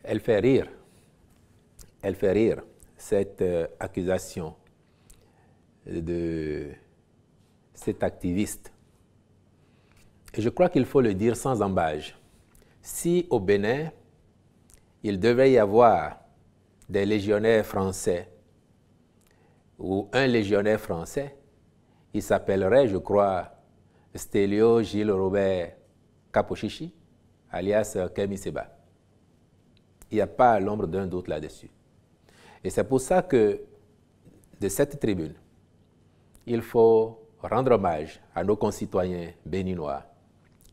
Elle fait rire. Elle fait rire, cette accusation de cet activiste. Et je crois qu'il faut le dire sans embâge. Si au Bénin, il devait y avoir des légionnaires français ou un légionnaire français, il s'appellerait, je crois, Stélio Gilles Robert Kapochichi, alias Kemi Seba. Il n'y a pas l'ombre d'un doute là-dessus. Et c'est pour ça que, de cette tribune, il faut rendre hommage à nos concitoyens béninois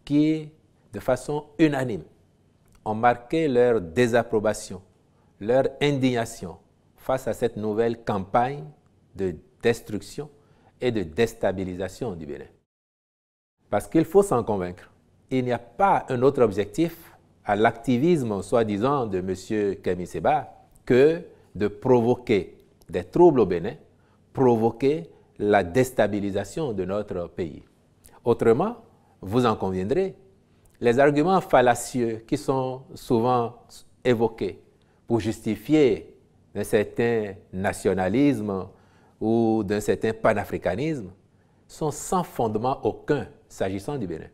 qui, de façon unanime, ont marqué leur désapprobation, leur indignation face à cette nouvelle campagne de destruction et de déstabilisation du Bénin. Parce qu'il faut s'en convaincre, il n'y a pas un autre objectif à l'activisme soi-disant de M. Kemi Seba que de provoquer des troubles au Bénin, provoquer la déstabilisation de notre pays. Autrement, vous en conviendrez, les arguments fallacieux qui sont souvent évoqués pour justifier d'un certain nationalisme ou d'un certain panafricanisme sont sans fondement aucun s'agissant du Bénin.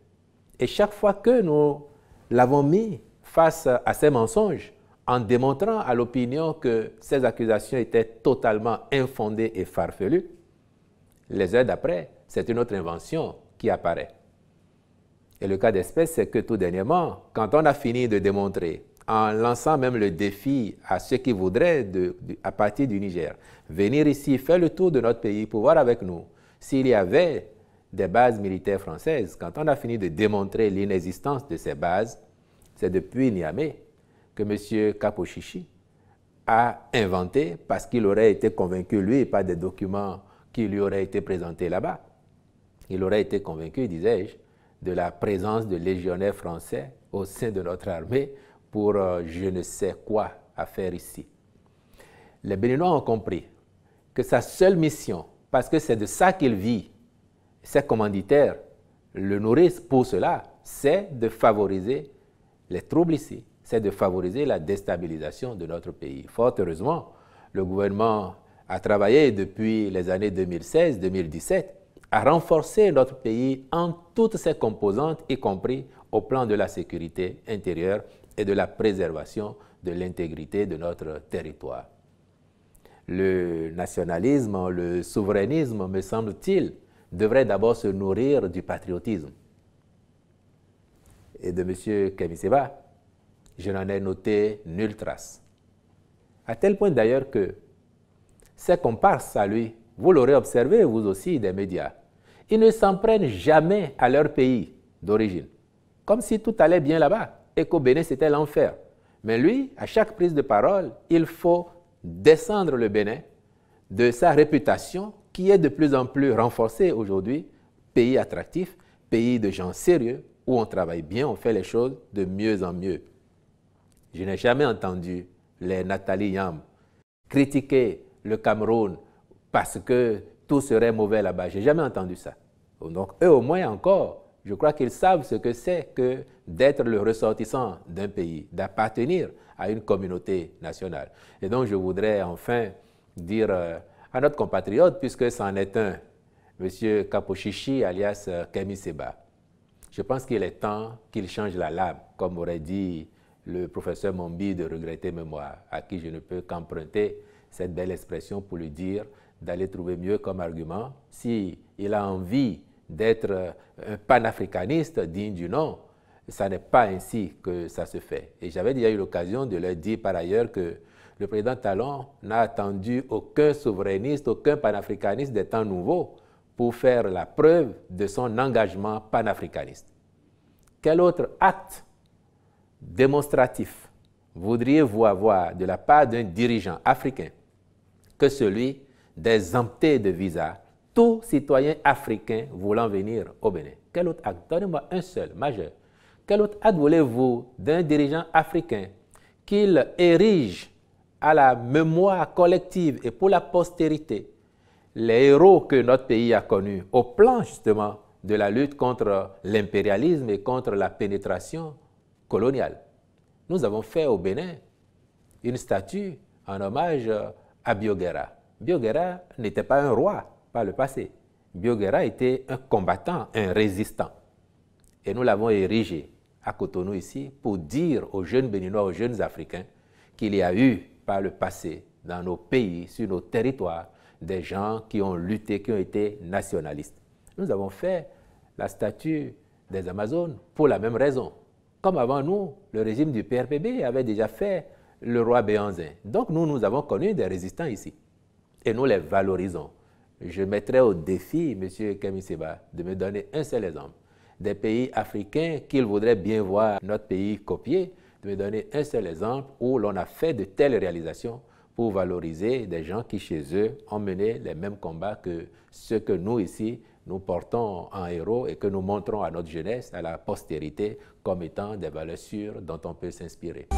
Et chaque fois que nous l'avons mis face à ces mensonges, en démontrant à l'opinion que ces accusations étaient totalement infondées et farfelues, les heures d'après, c'est une autre invention qui apparaît. Et le cas d'espèce, c'est que tout dernièrement, quand on a fini de démontrer, en lançant même le défi à ceux qui voudraient, à partir du Niger, venir ici, faire le tour de notre pays pour voir avec nous s'il y avait des bases militaires françaises, quand on a fini de démontrer l'inexistence de ces bases, c'est depuis Niamey que M. Kapochichi a inventé, parce qu'il aurait été convaincu, lui, par des documents qui lui auraient été présentés là-bas, il aurait été convaincu, disais-je, de la présence de légionnaires français au sein de notre armée pour je ne sais quoi à faire ici. Les Béninois ont compris que sa seule mission, parce que c'est de ça qu'il vit, ses commanditaires le nourrissent pour cela, c'est de favoriser les troubles ici, c'est de favoriser la déstabilisation de notre pays. Fort heureusement, le gouvernement a travaillé depuis les années 2016-2017 à renforcer notre pays en toutes ses composantes, y compris au plan de la sécurité intérieure et de la préservation de l'intégrité de notre territoire. Le nationalisme, le souverainisme, me semble-t-il, devrait d'abord se nourrir du patriotisme. Et de M. Kemi Seba, je n'en ai noté nulle trace. À tel point d'ailleurs que ses comparses à lui, vous l'aurez observé vous aussi des médias, ils ne s'en prennent jamais à leur pays d'origine, comme si tout allait bien là-bas et qu'au Bénin c'était l'enfer. Mais lui, à chaque prise de parole, il faut descendre le Bénin de sa réputation qui est de plus en plus renforcée aujourd'hui, pays attractif, pays de gens sérieux, où on travaille bien, on fait les choses de mieux en mieux. Je n'ai jamais entendu les Nathalie Yam critiquer le Cameroun parce que tout serait mauvais là-bas. Je n'ai jamais entendu ça. Donc eux au moins encore, je crois qu'ils savent ce que c'est que d'être le ressortissant d'un pays, d'appartenir à une communauté nationale. Et donc je voudrais enfin dire à notre compatriote, puisque c'en est un, M. Kapochichi alias Kemi Seba, je pense qu'il est temps qu'il change la lame, comme aurait dit le professeur Mombi de regretter mémoire, à qui je ne peux qu'emprunter cette belle expression pour lui dire d'aller trouver mieux comme argument. S'il a envie d'être un panafricaniste digne du nom, ça n'est pas ainsi que ça se fait. Et j'avais déjà eu l'occasion de leur dire par ailleurs que le président Talon n'a attendu aucun souverainiste, aucun panafricaniste des temps nouveaux pour faire la preuve de son engagement panafricaniste. Quel autre acte démonstratif voudriez-vous avoir de la part d'un dirigeant africain que celui d'exempter de visa tout citoyen africain voulant venir au Bénin? Quel autre acte? Donnez-moi un seul, majeur. Quel autre acte voulez-vous d'un dirigeant africain qu'il érige à la mémoire collective et pour la postérité les héros que notre pays a connus au plan justement de la lutte contre l'impérialisme et contre la pénétration coloniale? Nous avons fait au Bénin une statue en hommage à Bioguera. Bioguera n'était pas un roi par le passé. Bioguera était un combattant, un résistant. Et nous l'avons érigé à Cotonou ici pour dire aux jeunes Béninois, aux jeunes Africains qu'il y a eu par le passé dans nos pays, sur nos territoires, des gens qui ont lutté, qui ont été nationalistes. Nous avons fait la statue des Amazones pour la même raison. Comme avant nous, le régime du PRPB avait déjà fait le roi Béhanzin. Donc nous avons connu des résistants ici. Et nous les valorisons. Je mettrai au défi, M. Kemi Seba, de me donner un seul exemple. Des pays africains qu'il voudrait bien voir notre pays copier, de me donner un seul exemple où l'on a fait de telles réalisations pour valoriser des gens qui, chez eux, ont mené les mêmes combats que ceux que nous, ici, nous portons en héros et que nous montrons à notre jeunesse, à la postérité, comme étant des valeurs sûres dont on peut s'inspirer.